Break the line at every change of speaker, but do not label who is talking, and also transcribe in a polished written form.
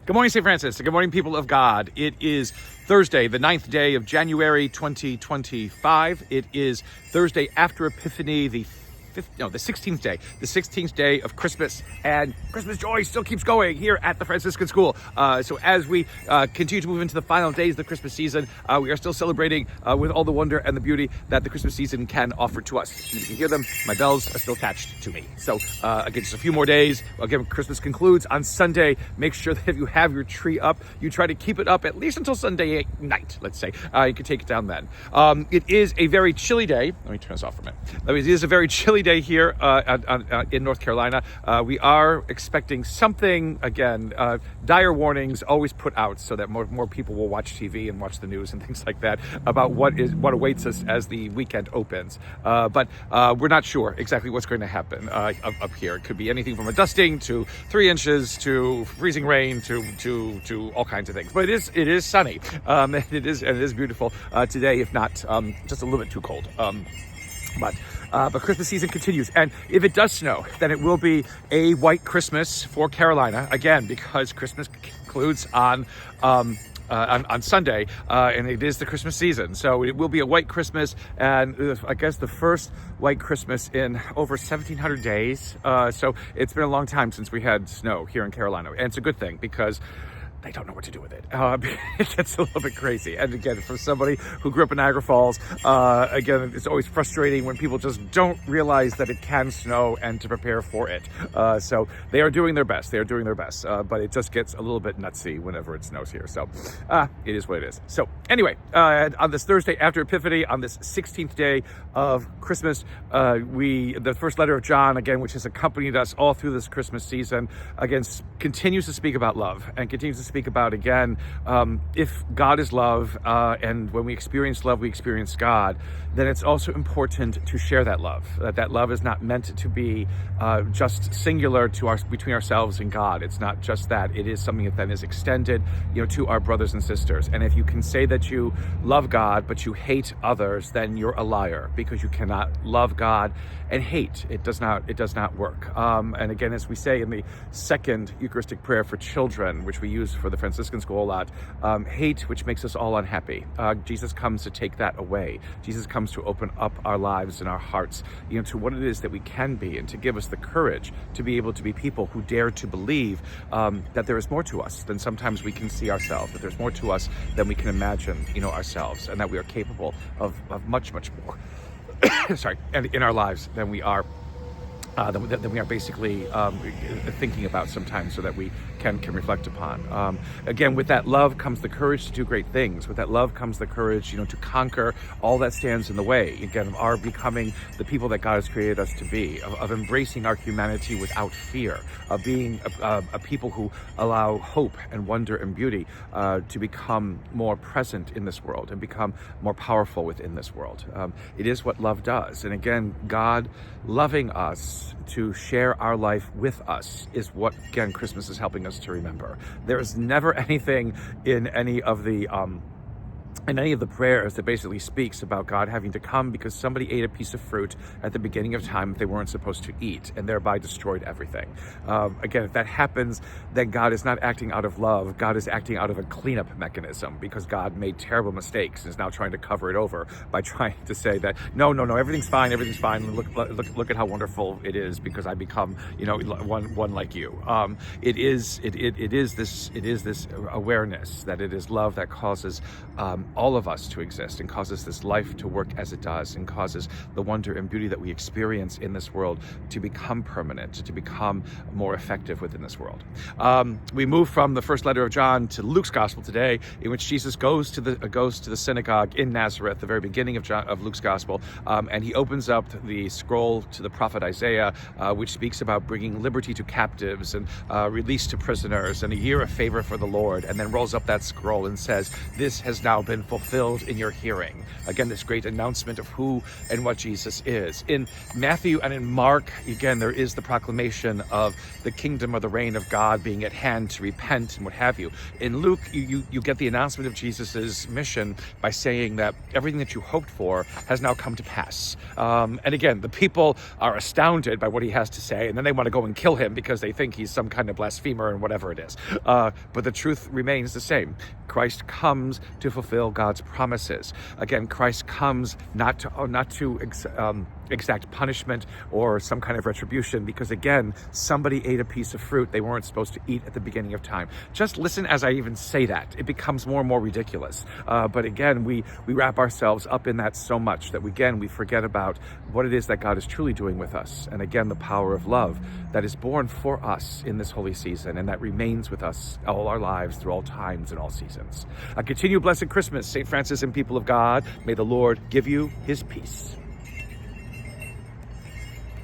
Good morning, St. Francis. Good morning, people of God. It is Thursday, the 9th day of January, 2025. It is Thursday after Epiphany, the 16th day. The 16th day of Christmas, and Christmas joy still keeps going here at the Franciscan School. So as we continue to move into the final days of the Christmas season, we are still celebrating with all the wonder and the beauty that the Christmas season can offer to us. And you can hear them. My bells are still attached to me. So again, just a few more days. Again, Christmas concludes on Sunday. Make sure that if you have your tree up, you try to keep it up at least until Sunday night, let's say. You can take it down then. It is a very chilly day. Let me turn this off for a minute. It is a very chilly day here in North Carolina. We are expecting something, again, dire warnings always put out so that more people will watch TV and watch the news and things like that about what awaits us as the weekend opens. But we're not sure exactly what's going to happen up here. It could be anything from a dusting to 3 inches to freezing rain to all kinds of things. But it is sunny. It is beautiful today, if not just a little bit too cold. But Christmas season continues, and if it does snow, then it will be a white Christmas for Carolina again, because Christmas concludes on Sunday, and it is the Christmas season. So it will be a white Christmas, and I guess the first white Christmas in over 1,700 days. So it's been a long time since we had snow here in Carolina, and it's a good thing because I don't know what to do with it. It gets a little bit crazy. And again, for somebody who grew up in Niagara Falls, again, it's always frustrating when people just don't realize that it can snow and to prepare for it. So they are doing their best. But it just gets a little bit nutsy whenever it snows here. So it is what it is. So anyway, on this Thursday after Epiphany, on this 16th day of Christmas, the first letter of John, again, which has accompanied us all through this Christmas season, again, continues to speak about love and continues to speak about, again, if God is love, and when we experience love, we experience God, then it's also important to share that love. That love is not meant to be just singular between ourselves and God. It's not just that. It is something that then is extended, to our brothers and sisters. And if you can say that you love God, but you hate others, then you're a liar, because you cannot love God and hate. It does not work. And again, as we say in the second Eucharistic prayer for children, which we use for the Franciscan School a lot, hate, which makes us all unhappy. Jesus comes to take that away. Jesus comes to open up our lives and our hearts, to what it is that we can be, and to give us the courage to be able to be people who dare to believe that there is more to us than sometimes we can see ourselves, that there's more to us than we can imagine, ourselves, and that we are capable of much, much more. Sorry, and in our lives than we are. That we are basically thinking about sometimes, so that we can reflect upon. Again, with that love comes the courage to do great things. With that love comes the courage, to conquer all that stands in the way. Again, of our becoming the people that God has created us to be, of embracing our humanity without fear, of being a people who allow hope and wonder and beauty to become more present in this world and become more powerful within this world. It is what love does. And again, God loving us to share our life with us is what, again, Christmas is helping us to remember. There is never anything in any of the prayers that basically speaks about God having to come because somebody ate a piece of fruit at the beginning of time that they weren't supposed to eat, and thereby destroyed everything. Again, if that happens, then God is not acting out of love. God is acting out of a cleanup mechanism, because God made terrible mistakes and is now trying to cover it over by trying to say that no, everything's fine. Look at how wonderful it is because I become, one like you. It is this awareness that it is love that causes all of us to exist, and causes this life to work as it does, and causes the wonder and beauty that we experience in this world to become permanent, to become more effective within this world. We move from the first letter of John to Luke's gospel today, in which Jesus goes to the synagogue in Nazareth, the very beginning of Luke's gospel, and he opens up the scroll to the prophet Isaiah, which speaks about bringing liberty to captives and release to prisoners and a year of favor for the Lord, and then rolls up that scroll and says, "This has now been fulfilled in your hearing. Again, this great announcement of who and what Jesus is. In Matthew and in Mark, again, there is the proclamation of the kingdom or the reign of God being at hand to repent and what have you. In Luke, you get the announcement of Jesus's mission by saying that everything that you hoped for has now come to pass. And again, the people are astounded by what he has to say, and then they want to go and kill him because they think he's some kind of blasphemer and whatever it is. But the truth remains the same. Christ comes to fulfill God's promises. Again, Christ comes not to exact punishment or some kind of retribution, because again, somebody ate a piece of fruit they weren't supposed to eat at the beginning of time. Just listen as I even say that. It becomes more and more ridiculous. But again, we wrap ourselves up in that so much that we forget about what it is that God is truly doing with us. And again, the power of love that is born for us in this holy season, and that remains with us all our lives through all times and all seasons. A continued blessed Christmas, St. Francis and people of God. May the Lord give you his peace.